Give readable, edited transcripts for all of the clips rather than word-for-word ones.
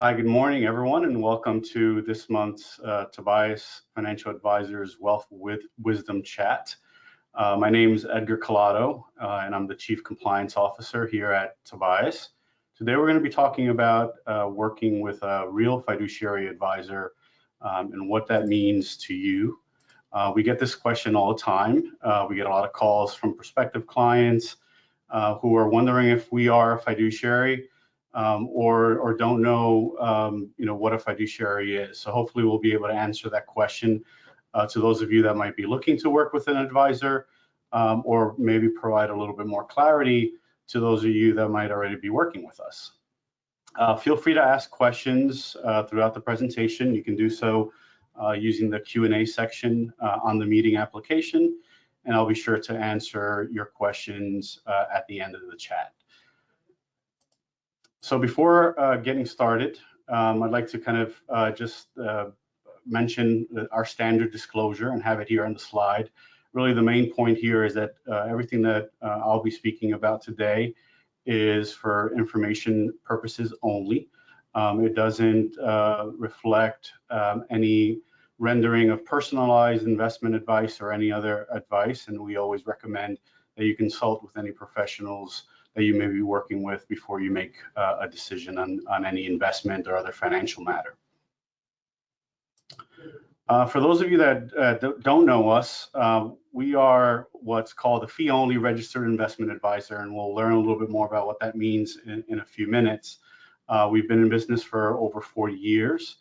Hi, good morning, everyone, and welcome to this month's Tobias Financial Advisors Wealth with Wisdom Chat. My name is Edgar Collado, and I'm the Chief Compliance Officer here at Tobias. Today, we're going to be talking about working with a real fiduciary advisor and what that means to you. We get this question all the time. We get a lot of calls from prospective clients who are wondering if we are a fiduciary. Or don't know, what a fiduciary is. So hopefully we'll be able to answer that question to those of you that might be looking to work with an advisor, or maybe provide a little bit more clarity to those of you that might already be working with us. Feel free to ask questions throughout the presentation. You can do so using the Q&A section on the meeting application, and I'll be sure to answer your questions at the end of the chat. So before getting started, I'd like to kind of just mention our standard disclosure and have it here on the slide. Really, the main point here is that everything that I'll be speaking about today is for information purposes only. It doesn't reflect any rendering of personalized investment advice or any other advice, and we always recommend that you consult with any professionals that you may be working with before you make a decision on any investment or other financial matter. For those of you that don't know us, we are what's called a fee-only registered investment advisor, and we'll learn a little bit more about what that means in a few minutes. We've been in business for over 40 years.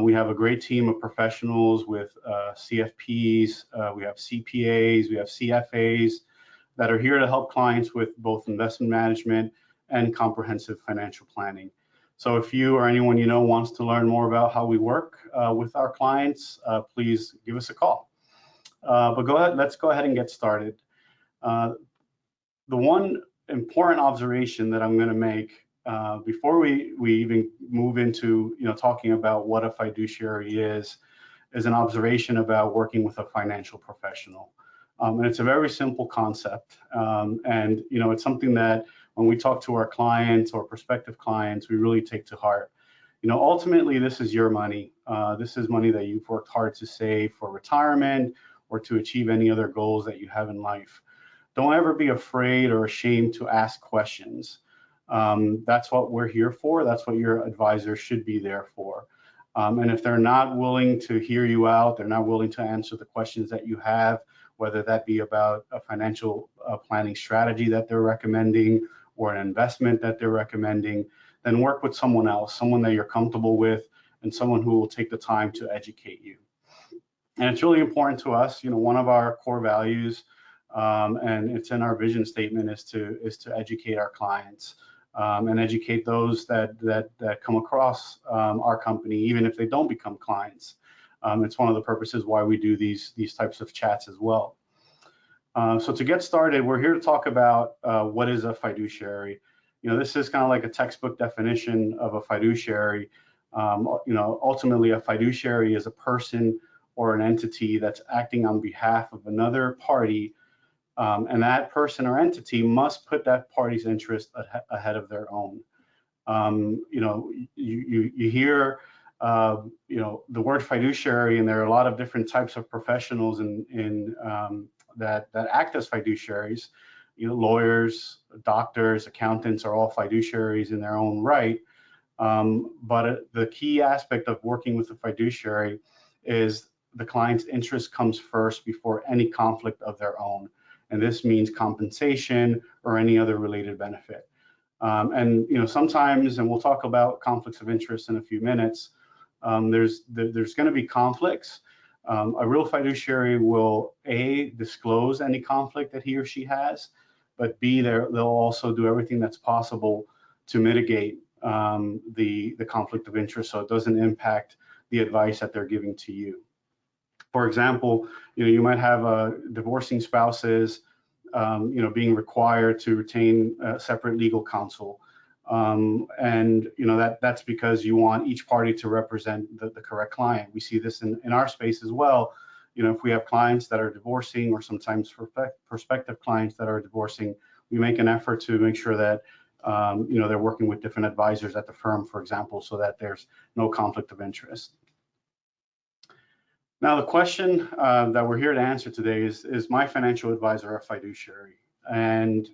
We have a great team of professionals with CFPs, we have CPAs, we have CFAs, that are here to help clients with both investment management and comprehensive financial planning. So if you or anyone you know wants to learn more about how we work with our clients, please give us a call. But let's go ahead and get started. The one important observation that I'm going to make before we even move into talking about what a fiduciary is an observation about working with a financial professional. And it's a very simple concept, and it's something that when we talk to our clients or prospective clients, we really take to heart. Ultimately, this is your money. This is money that you've worked hard to save for retirement or to achieve any other goals that you have in life. Don't ever be afraid or ashamed to ask questions. That's what we're here for. That's what your advisor should be there for. And if they're not willing to hear you out, they're not willing to answer the questions that you have, whether that be about a financial planning strategy that they're recommending or an investment that they're recommending, then work with someone else, someone that you're comfortable with, and someone who will take the time to educate you. And it's really important to us. One of our core values, and it's in our vision statement, is to educate our clients and educate those that come across our company, even if they don't become clients. It's one of the purposes why we do these types of chats as well. So to get started, we're here to talk about what is a fiduciary. This is kind of like a textbook definition of a fiduciary. Ultimately, a fiduciary is a person or an entity that's acting on behalf of another party, and that person or entity must put that party's interest ahead of their own. You hear the word fiduciary, and there are a lot of different types of professionals that act as fiduciaries. Lawyers, doctors, accountants are all fiduciaries in their own right. But the key aspect of working with a fiduciary is the client's interest comes first before any conflict of their own. And this means compensation or any other related benefit. And sometimes, and we'll talk about conflicts of interest in a few minutes, there's going to be conflicts. A real fiduciary will A, disclose any conflict that he or she has, but B, they'll also do everything that's possible to mitigate the conflict of interest so it doesn't impact the advice that they're giving to you. For example, you might have divorcing spouses being required to retain separate legal counsel. And that's because you want each party to represent the correct client. We see this in our space as well. If we have clients that are divorcing, or sometimes prospective clients that are divorcing, we make an effort to make sure that they're working with different advisors at the firm, for example, so that there's no conflict of interest. Now, the question that we're here to answer today is my financial advisor a fiduciary? And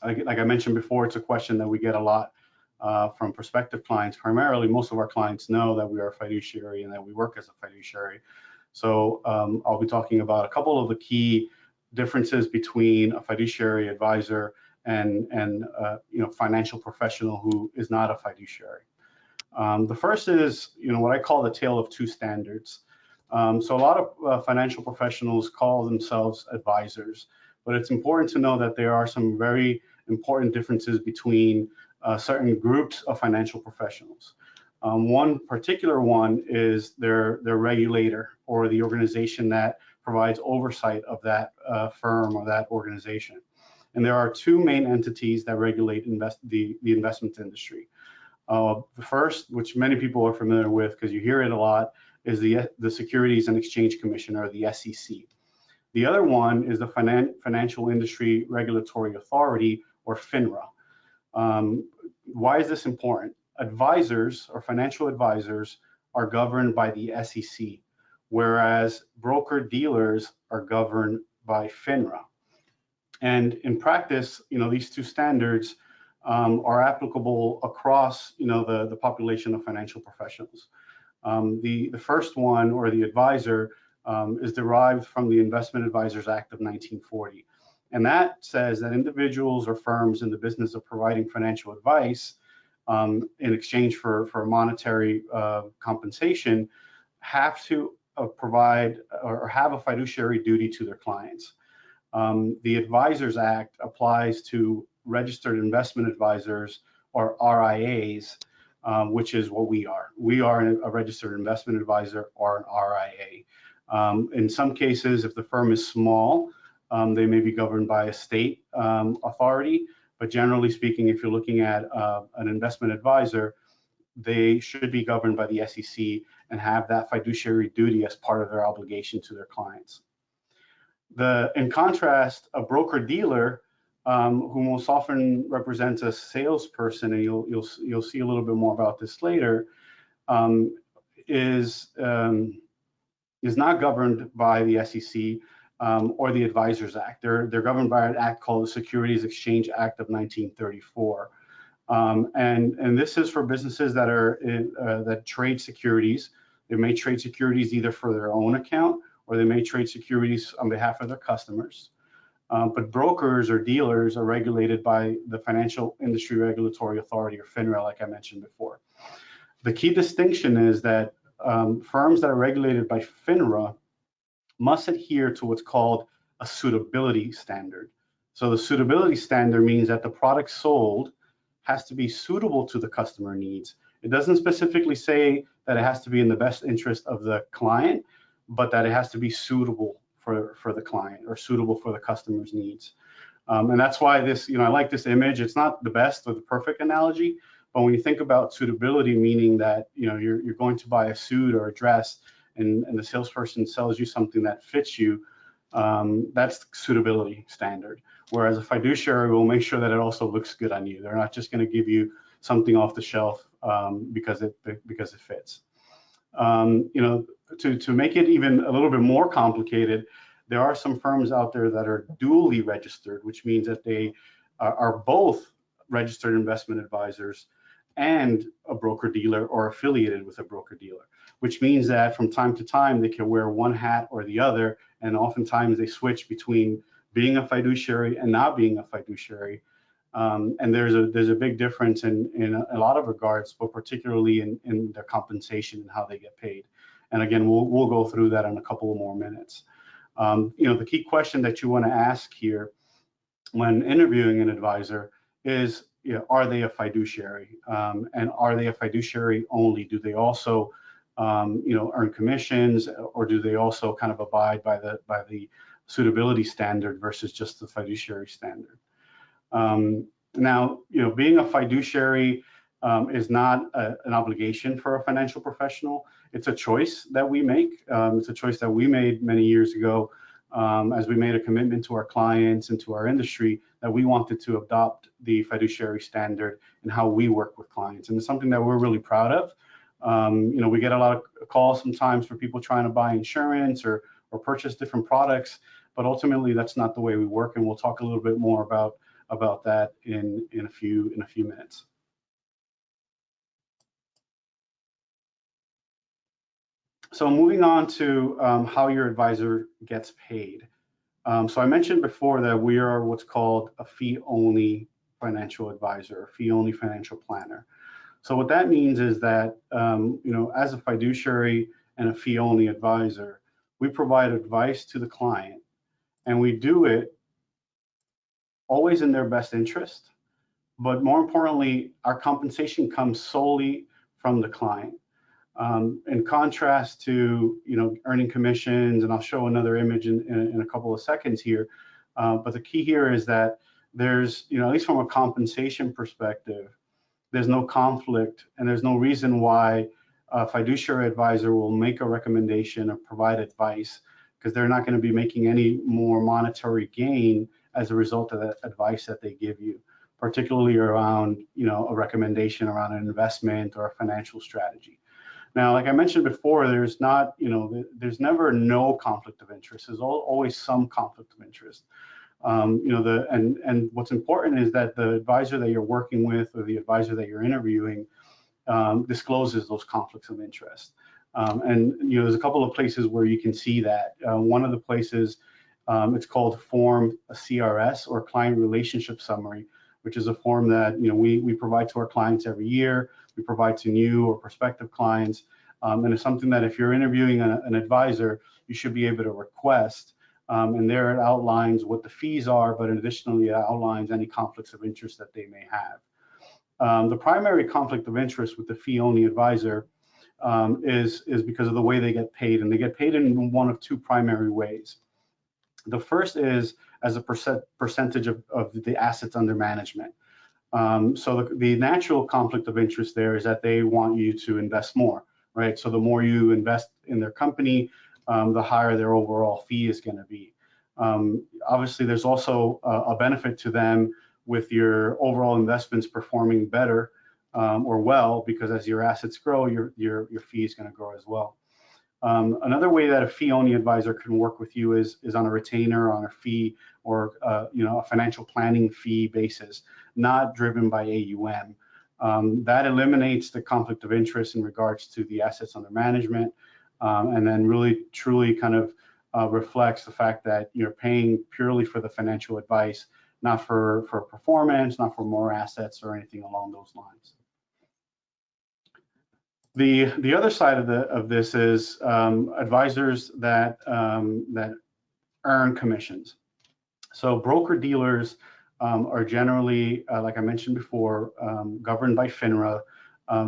like I mentioned before, it's a question that we get a lot from prospective clients. Primarily, most of our clients know that we are a fiduciary and that we work as a fiduciary. So I'll be talking about a couple of the key differences between a fiduciary advisor and financial professional who is not a fiduciary. The first is what I call the tale of two standards. So a lot of financial professionals call themselves advisors, but it's important to know that there are some very important differences between certain groups of financial professionals. One particular one is their regulator, or the organization that provides oversight of that firm or that organization. And there are two main entities that regulate the investment industry. The first, which many people are familiar with because you hear it a lot, is the Securities and Exchange Commission, or the SEC. The other one is the Financial Industry Regulatory Authority, or FINRA. Why is this important? Advisors, or financial advisors, are governed by the SEC, whereas broker-dealers are governed by FINRA. And in practice, these two standards are applicable across, the population of financial professionals. The first one, or the advisor, is derived from the Investment Advisors Act of 1940. And that says that individuals or firms in the business of providing financial advice in exchange for monetary compensation have to provide or have a fiduciary duty to their clients. The Advisors Act applies to registered investment advisors, or RIAs, which is what we are. We are a registered investment advisor, or an RIA. In some cases, if the firm is small, they may be governed by a state authority, but generally speaking, if you're looking at an investment advisor, they should be governed by the SEC and have that fiduciary duty as part of their obligation to their clients. In contrast, a broker-dealer, who most often represents a salesperson, and you'll see a little bit more about this later, is not governed by the SEC or the Advisors Act. They're governed by an act called the Securities Exchange Act of 1934, and this is for businesses that that trade securities. They may trade securities either for their own account, or they may trade securities on behalf of their customers. But brokers or dealers are regulated by the Financial Industry Regulatory Authority, or FINRA, like I mentioned before. The key distinction is that firms that are regulated by FINRA must adhere to what's called a suitability standard. So the suitability standard means that the product sold has to be suitable to the customer needs. It doesn't specifically say that it has to be in the best interest of the client, but that it has to be suitable for the client, or suitable for the customer's needs. And that's why I like this image. It's not the best or the perfect analogy, but when you think about suitability, meaning that you're going to buy a suit or a dress, and the salesperson sells you something that fits you, that's the suitability standard. Whereas a fiduciary will make sure that it also looks good on you. They're not just going to give you something off the shelf because it fits. To make it even a little bit more complicated, there are some firms out there that are dually registered, which means that they are both registered investment advisors and a broker-dealer, or affiliated with a broker-dealer, which means that from time to time they can wear one hat or the other, and oftentimes they switch between being a fiduciary and not being a fiduciary. And there's a big difference in a lot of regards, but particularly in their compensation and how they get paid. And again, we'll go through that in a couple of more minutes. The key question that you want to ask here when interviewing an advisor is, are they a fiduciary? And are they a fiduciary only? Do they also earn commissions, or do they also kind of abide by the suitability standard versus just the fiduciary standard? Now, being a fiduciary is not an obligation for a financial professional. It's a choice that we make. It's a choice that we made many years ago as we made a commitment to our clients and to our industry that we wanted to adopt the fiduciary standard in how we work with clients. And it's something that we're really proud of. We get a lot of calls sometimes for people trying to buy insurance or purchase different products, but ultimately that's not the way we work. And we'll talk a little bit more about that in a few minutes. So moving on to how your advisor gets paid. So I mentioned before that we are what's called a fee-only financial advisor, a fee-only financial planner. So what that means is that, as a fiduciary and a fee-only advisor, we provide advice to the client, and we do it always in their best interest. But more importantly, our compensation comes solely from the client. In contrast to earning commissions, and I'll show another image in a couple of seconds here. But the key here is that there's, at least from a compensation perspective, there's no conflict and there's no reason why a fiduciary advisor will make a recommendation or provide advice, because they're not going to be making any more monetary gain as a result of the advice that they give you, particularly around a recommendation around an investment or a financial strategy. Now, like I mentioned before, there's not, there's never no conflict of interest. There's always some conflict of interest. And what's important is that the advisor that you're working with or the advisor that you're interviewing discloses those conflicts of interest. And there's a couple of places where you can see that. One of the places, it's called Form CRS, or Client Relationship Summary, which is a form that we provide to our clients every year. We provide to new or prospective clients, and it's something that if you're interviewing an advisor, you should be able to request. And there it outlines what the fees are, but additionally it outlines any conflicts of interest that they may have. The primary conflict of interest with the fee-only advisor is because of the way they get paid, and they get paid in one of two primary ways. The first is as a percentage of the assets under management. So the natural conflict of interest there is that they want you to invest more, right? So the more you invest in their company, the higher their overall fee is going to be. Obviously, there's also a benefit to them with your overall investments performing better or well, because as your assets grow, your fee is going to grow as well. Another way that a fee-only advisor can work with you is on a retainer, on a fee, or a financial planning fee basis, not driven by AUM. That eliminates the conflict of interest in regards to the assets under management, and then really truly kind of reflects the fact that you're paying purely for the financial advice, not for performance, not for more assets or anything along those lines. The other side of this is advisors that earn commissions. So broker dealers are generally, like I mentioned before, governed by FINRA.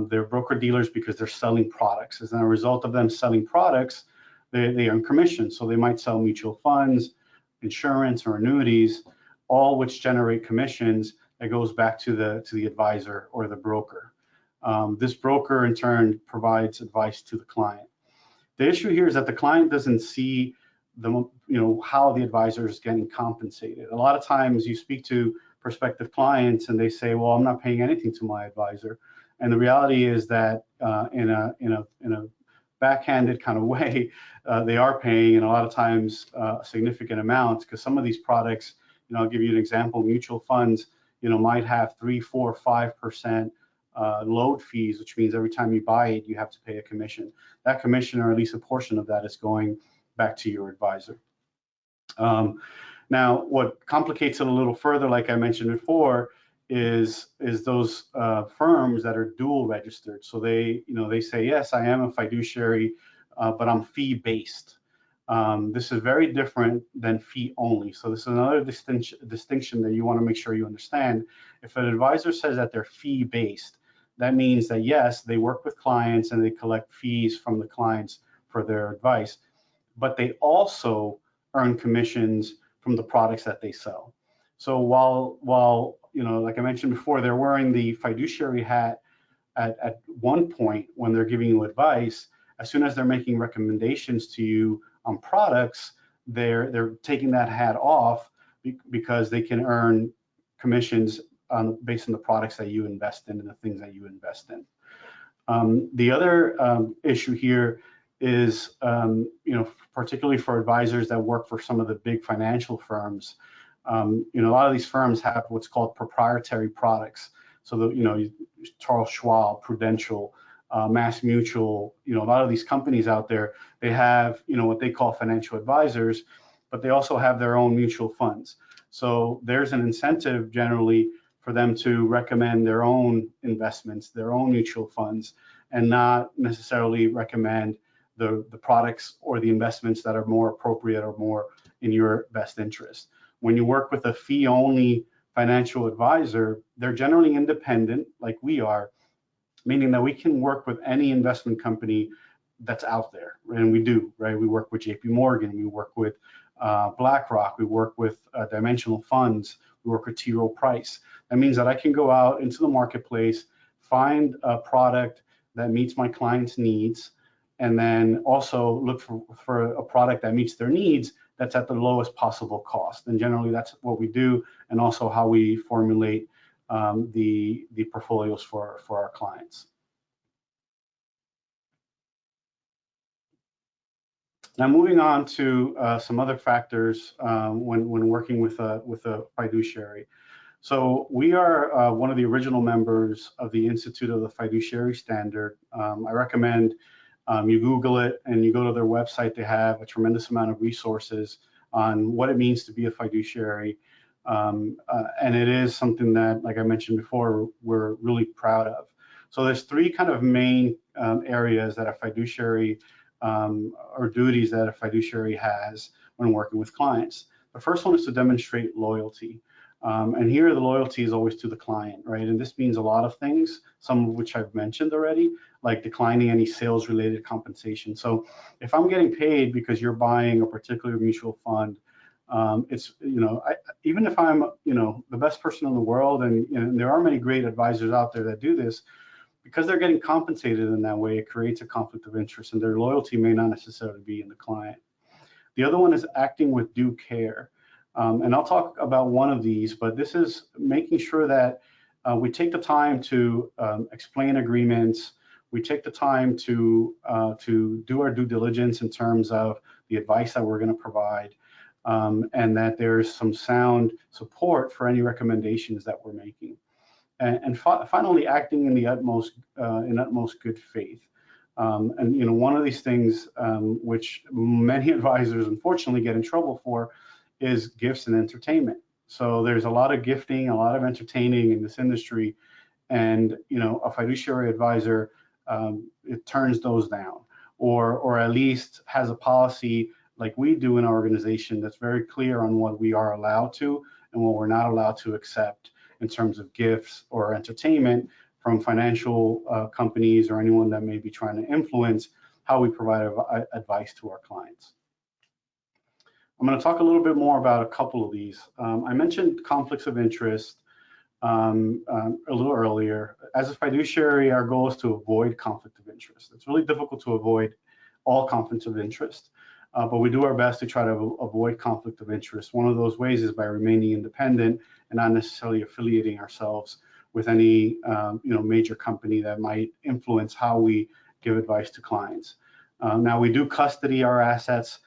They're broker dealers because they're selling products. As a result of them selling products, they earn commissions. So they might sell mutual funds, insurance, or annuities, all which generate commissions that goes back to the advisor or the broker. This broker in turn provides advice to the client. The issue here is that the client doesn't see how the advisor is getting compensated. A lot of times you speak to prospective clients and they say, well, I'm not paying anything to my advisor. And the reality is that in a backhanded kind of way, they are paying, and a lot of times significant amounts, because some of these products, I'll give you an example, mutual funds, might have 3, 4, 5% load fees, which means every time you buy it, you have to pay a commission. That commission, or at least a portion of that, is going back to your advisor. Now, what complicates it a little further, like I mentioned before, is those firms that are dual registered. So they say, yes, I am a fiduciary, but I'm fee-based. This is very different than fee-only. So this is another distinction that you want to make sure you understand. If an advisor says that they're fee-based, that means that, yes, they work with clients and they collect fees from the clients for their advice, but they also earn commissions from the products that they sell. So while like I mentioned before, they're wearing the fiduciary hat at one point when they're giving you advice, as soon as they're making recommendations to you on products, they're taking that hat off because they can earn commissions based on the products that you invest in and the things that you invest in. The other issue here is, particularly for advisors that work for some of the big financial firms, a lot of these firms have what's called proprietary products. So, Charles Schwab, Prudential, Mass Mutual, a lot of these companies out there, they have, what they call financial advisors, but they also have their own mutual funds. So there's an incentive generally for them to recommend their own investments, their own mutual funds, and not necessarily recommend the products or the investments that are more appropriate or more in your best interest. When you work with a fee-only financial advisor, they're generally independent, like we are, meaning that we can work with any investment company that's out there, and we do, right? We work with JP Morgan, we work with BlackRock, we work with Dimensional Funds, we work with T. Rowe Price. That means that I can go out into the marketplace, find a product that meets my client's needs, and then also look for a product that meets their needs that's at the lowest possible cost. And generally that's what we do, and also how we formulate the portfolios for our clients. Now, moving on to some other factors when working with a fiduciary. So we are one of the original members of the Institute of the Fiduciary Standard. I recommend you Google it and you go to their website. They have a tremendous amount of resources on what it means to be a fiduciary. And it is something that, like I mentioned before, we're really proud of. So there's three kind of main areas that a fiduciary or duties that a fiduciary has when working with clients. The first one is to demonstrate loyalty. And here the loyalty is always to the client, right? And this means a lot of things, some of which I've mentioned already, like declining any sales related compensation. So if I'm getting paid because you're buying a particular mutual fund, it's, even if I'm, the best person in the world, and there are many great advisors out there that do this, because they're getting compensated in that way, it creates a conflict of interest, and their loyalty may not necessarily be in the client. The other one is acting with due care. And I'll talk about one of these, but this is making sure that we take the time to explain agreements. We take the time to do our due diligence in terms of the advice that we're going to provide, and that there's some sound support for any recommendations that we're making. And finally, acting in the utmost good faith. And one of these things which many advisors unfortunately get in trouble for is gifts and entertainment. So there's a lot of gifting, a lot of entertaining in this industry, and a fiduciary advisor it turns those down, or at least has a policy like we do in our organization that's very clear on what we are allowed to and what we're not allowed to accept in terms of gifts or entertainment from financial companies or anyone that may be trying to influence how we provide advice to our clients. I'm going to talk a little bit more about a couple of these. I mentioned conflicts of interest a little earlier. As a fiduciary, our goal is to avoid conflict of interest. It's really difficult to avoid all conflicts of interest, but we do our best to try to avoid conflict of interest. One of those ways is by remaining independent and not necessarily affiliating ourselves with any major company that might influence how we give advice to clients. Now, we do custody our assets,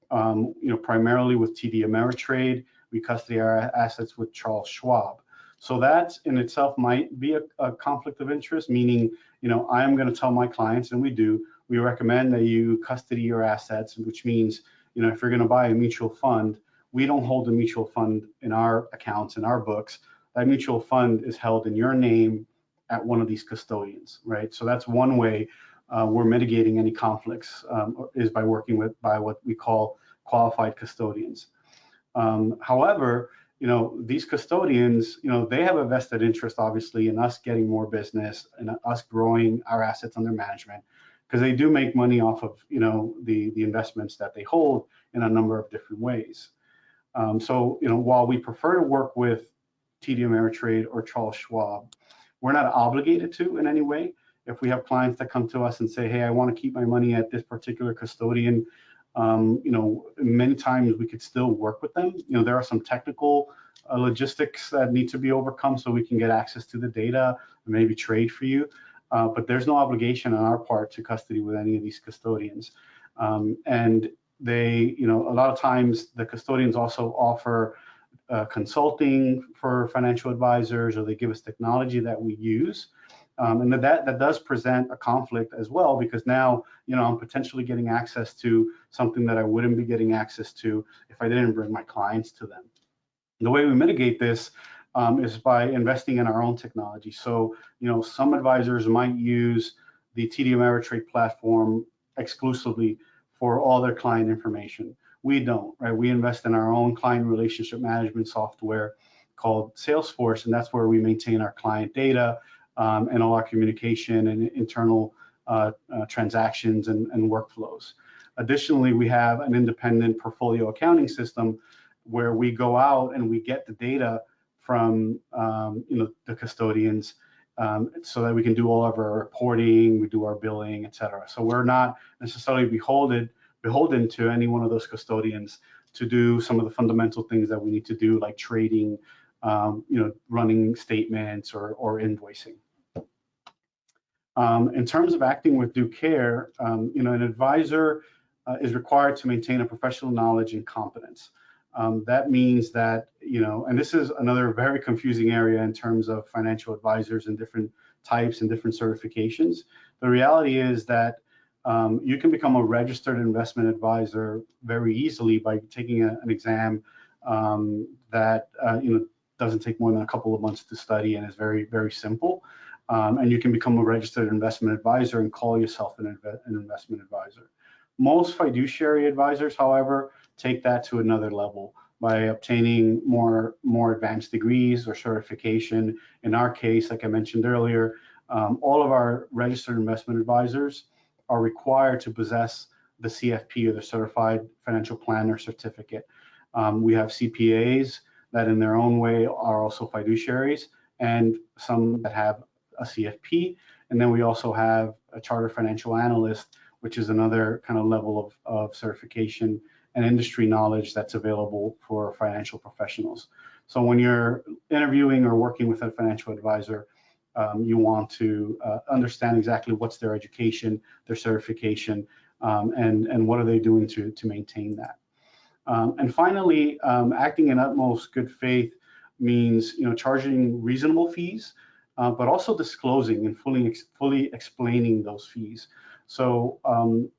primarily with TD Ameritrade. We custody our assets with Charles Schwab. So that in itself might be a conflict of interest, meaning, I am going to tell my clients, and we recommend that you custody your assets, which means, if you're going to buy a mutual fund, we don't hold the mutual fund in our accounts, in our books. That mutual fund is held in your name at one of these custodians, right? So that's one way we're mitigating any conflicts, is by working by what we call qualified custodians. However, these custodians, they have a vested interest, obviously, in us getting more business and us growing our assets under management, because they do make money off of, the investments that they hold in a number of different ways. So, while we prefer to work with TD Ameritrade or Charles Schwab, we're not obligated to in any way. If we have clients that come to us and say, hey, I want to keep my money at this particular custodian, Many times we could still work with them. There are some technical logistics that need to be overcome so we can get access to the data and maybe trade for you. But there's no obligation on our part to custody with any of these custodians. And they, a lot of times the custodians also offer consulting for financial advisors, or they give us technology that we use. And that does present a conflict as well, because now, I'm potentially getting access to something that I wouldn't be getting access to if I didn't bring my clients to them. The way we mitigate this is by investing in our own technology. So, some advisors might use the TD Ameritrade platform exclusively for all their client information. We don't, right? We invest in our own client relationship management software called Salesforce, and that's where we maintain our client data and all our communication and internal transactions and workflows. Additionally, we have an independent portfolio accounting system where we go out and we get the data from the custodians so that we can do all of our reporting, we do our billing, et cetera. So we're not necessarily beholden to any one of those custodians to do some of the fundamental things that we need to do, like trading, running statements or invoicing. In terms of acting with due care, an advisor is required to maintain a professional knowledge and competence. That means that, and this is another very confusing area in terms of financial advisors and different types and different certifications. The reality is that you can become a registered investment advisor very easily by taking an exam that doesn't take more than a couple of months to study and is very, very simple. And you can become a registered investment advisor and call yourself an investment advisor. Most fiduciary advisors, however, take that to another level by obtaining more advanced degrees or certification. In our case, like I mentioned earlier, all of our registered investment advisors are required to possess the CFP, or the Certified Financial Planner certificate. We have CPAs that in their own way are also fiduciaries, and some that have a CFP. And then we also have a Chartered Financial Analyst, which is another kind of level of certification and industry knowledge that's available for financial professionals. So when you're interviewing or working with a financial advisor, you want to understand exactly what's their education, their certification, and what are they doing to maintain that. And finally, acting in utmost good faith means charging reasonable fees, but also disclosing and fully explaining those fees. So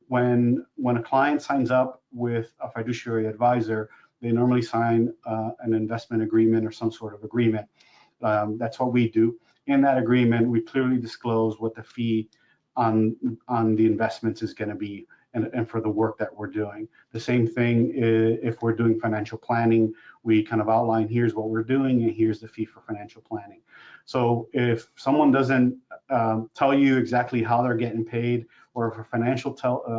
when a client signs up with a fiduciary advisor, they normally sign an investment agreement or some sort of agreement. That's what we do. In that agreement, we clearly disclose what the fee on the investments is going to be, and for the work that we're doing. The same thing if we're doing financial planning, we kind of outline, here's what we're doing and here's the fee for financial planning. So if someone doesn't tell you exactly how they're getting paid, or if a financial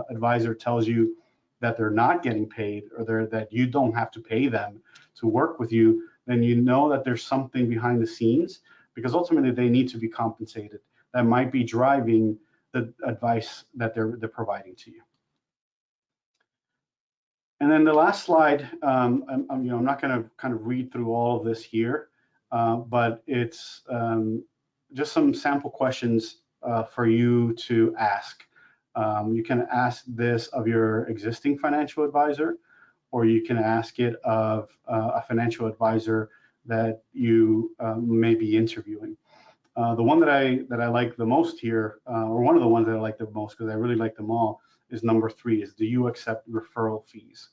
advisor tells you that they're not getting paid, or that you don't have to pay them to work with you, then you know that there's something behind the scenes, because ultimately they need to be compensated. That might be driving the advice that they're providing to you. And then the last slide, I'm not going to kind of read through all of this here, but it's just some sample questions for you to ask. You can ask this of your existing financial advisor, or you can ask it of a financial advisor that you may be interviewing. The one that I like the most here, or one of the ones that I like the most, because I really like them all, is number 3, is do you accept referral fees?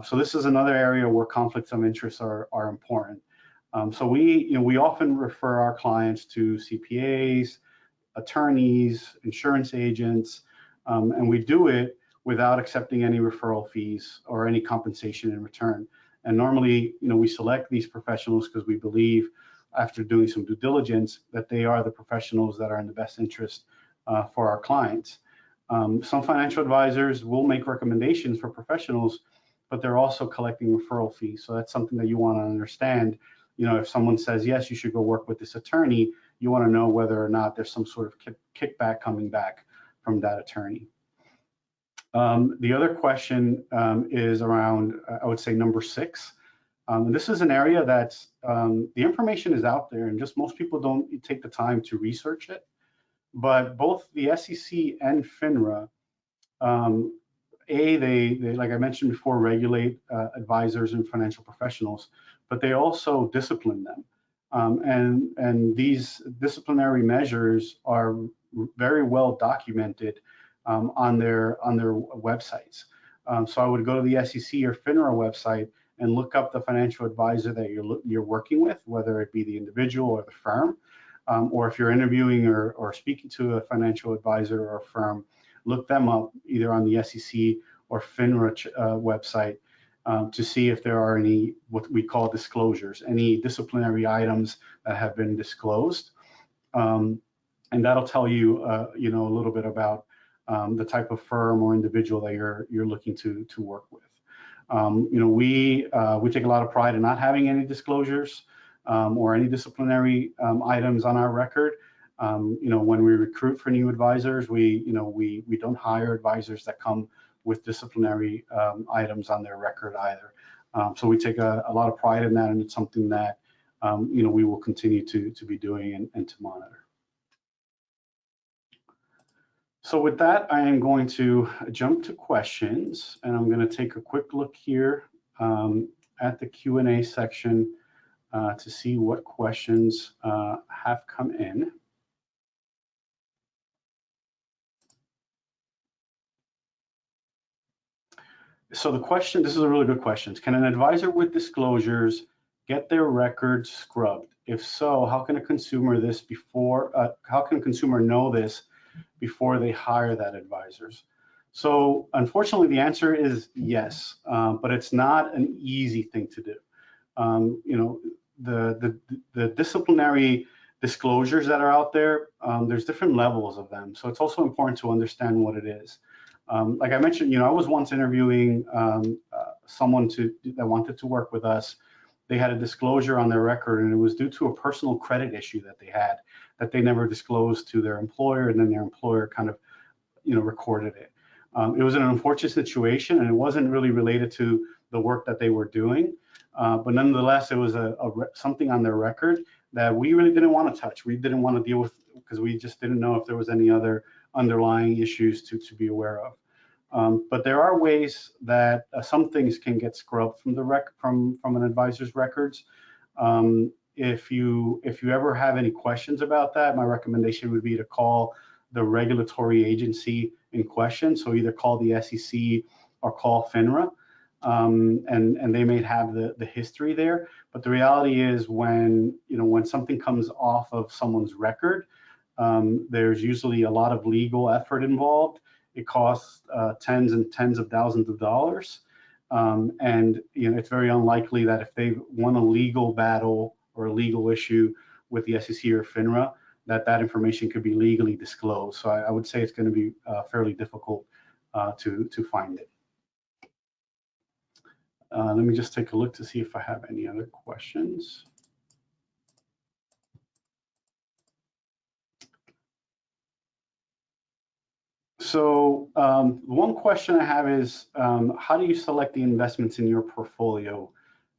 So this is another area where conflicts of interest are important. So we often refer our clients to CPAs, attorneys, insurance agents, and we do it without accepting any referral fees or any compensation in return. And normally, we select these professionals because we believe, after doing some due diligence, that they are the professionals that are in the best interest for our clients. Some financial advisors will make recommendations for professionals, but they're also collecting referral fees. So that's something that you want to understand. If someone says, yes, you should go work with this attorney, you want to know whether or not there's some sort of kickback coming back from that attorney. The other question is around, I would say, number 6. And this is an area that's, the information is out there and just most people don't take the time to research it. But both the SEC and FINRA, they, like I mentioned before, regulate advisors and financial professionals, but they also discipline them. And these disciplinary measures are very well documented on their websites. So I would go to the SEC or FINRA website and look up the financial advisor that you're working with, whether it be the individual or the firm, or if you're interviewing or speaking to a financial advisor or a firm, look them up either on the SEC or FINRA website to see if there are any what we call disclosures, any disciplinary items that have been disclosed, and that'll tell you, a little bit about the type of firm or individual that you're looking to work with. We take a lot of pride in not having any disclosures or any disciplinary items on our record. When we recruit for new advisors, we don't hire advisors that come with disciplinary items on their record either. So we take a lot of pride in that, and it's something that we will continue to be doing and to monitor. So with that, I am going to jump to questions, and I'm going to take a quick look here at the Q&A section to see what questions have come in. So the question, this is a really good question. Can an advisor with disclosures get their records scrubbed? If so, how can a consumer know this before they hire that advisors? So unfortunately, the answer is yes, but it's not an easy thing to do. The disciplinary disclosures that are out there, there's different levels of them. So it's also important to understand what it is. Like I mentioned, I was once interviewing someone that wanted to work with us. They had a disclosure on their record, and it was due to a personal credit issue that they had that they never disclosed to their employer, and then their employer kind of, recorded it. It was an unfortunate situation, and it wasn't really related to the work that they were doing, but nonetheless, it was something on their record that we really didn't want to touch. We didn't want to deal with because we just didn't know if there was any other underlying issues to be aware of. But there are ways that some things can get scrubbed from from an advisor's records. If you ever have any questions about that, my recommendation would be to call the regulatory agency in question. So either call the SEC or call FINRA, and they may have the history there. But the reality is when something comes off of someone's record, there's usually a lot of legal effort involved. It costs tens and tens of thousands of dollars. And it's very unlikely that if they've won a legal battle or a legal issue with the SEC or FINRA, that information could be legally disclosed. So I would say it's going to be fairly difficult to find it. Let me just take a look to see if I have any other questions. So one question I have is, how do you select the investments in your portfolio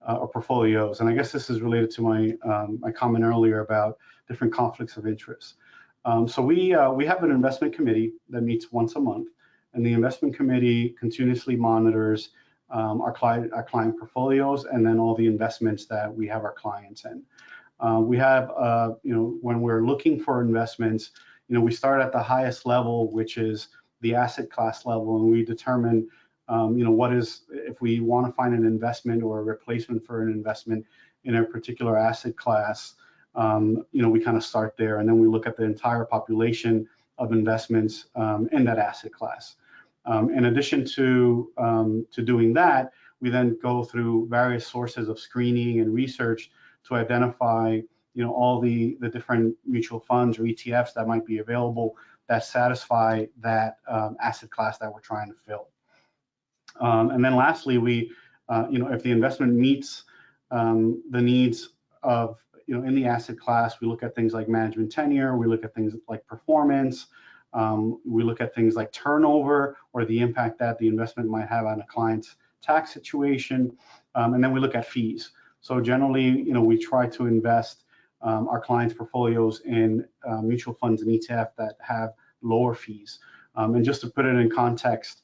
or portfolios? And I guess this is related to my comment earlier about different conflicts of interest. So we have an investment committee that meets once a month, and the investment committee continuously monitors our client portfolios and then all the investments that we have our clients in. We have, when we're looking for investments, we start at the highest level, which is the asset class level, and we determine, if we want to find an investment or a replacement for an investment in a particular asset class, we kind of start there, and then we look at the entire population of investments in that asset class. In addition to doing that, we then go through various sources of screening and research to identify all the different mutual funds or ETFs that might be available that satisfy that asset class that we're trying to fill. And then lastly, we, if the investment meets the needs of, in the asset class, we look at things like management tenure, we look at things like performance, We look at things like turnover or the impact that the investment might have on a client's tax situation. And then we look at fees. So generally, we try to invest our clients' portfolios in mutual funds and ETF that have lower fees. And just to put it in context,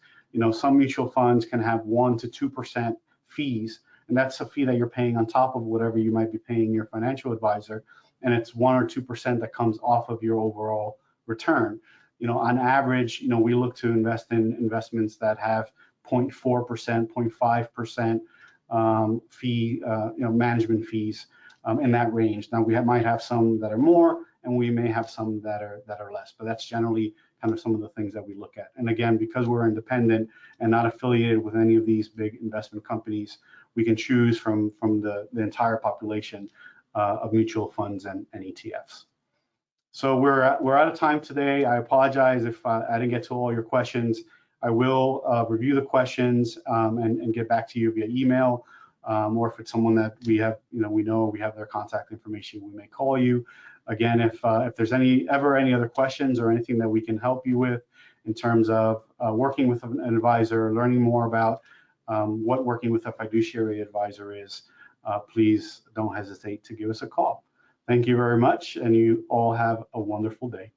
some mutual funds can have 1% to 2% fees, and that's a fee that you're paying on top of whatever you might be paying your financial advisor, and it's 1% or 2% that comes off of your overall return. On average, we look to invest in investments that have 0.4%, 0.5% fee, management fees in that range. Now we might have some that are more, and we may have some that are less, but that's generally kind of some of the things that we look at. And again, because we're independent and not affiliated with any of these big investment companies, we can choose from the entire population of mutual funds and ETFs. So we're out of time today. I apologize if I didn't get to all your questions. I will review the questions and get back to you via email, or if it's someone that we have, we know we have their contact information, we may call you. Again, if there's any other questions or anything that we can help you with in terms of working with an advisor, learning more about what working with a fiduciary advisor is, please don't hesitate to give us a call. Thank you very much, and you all have a wonderful day.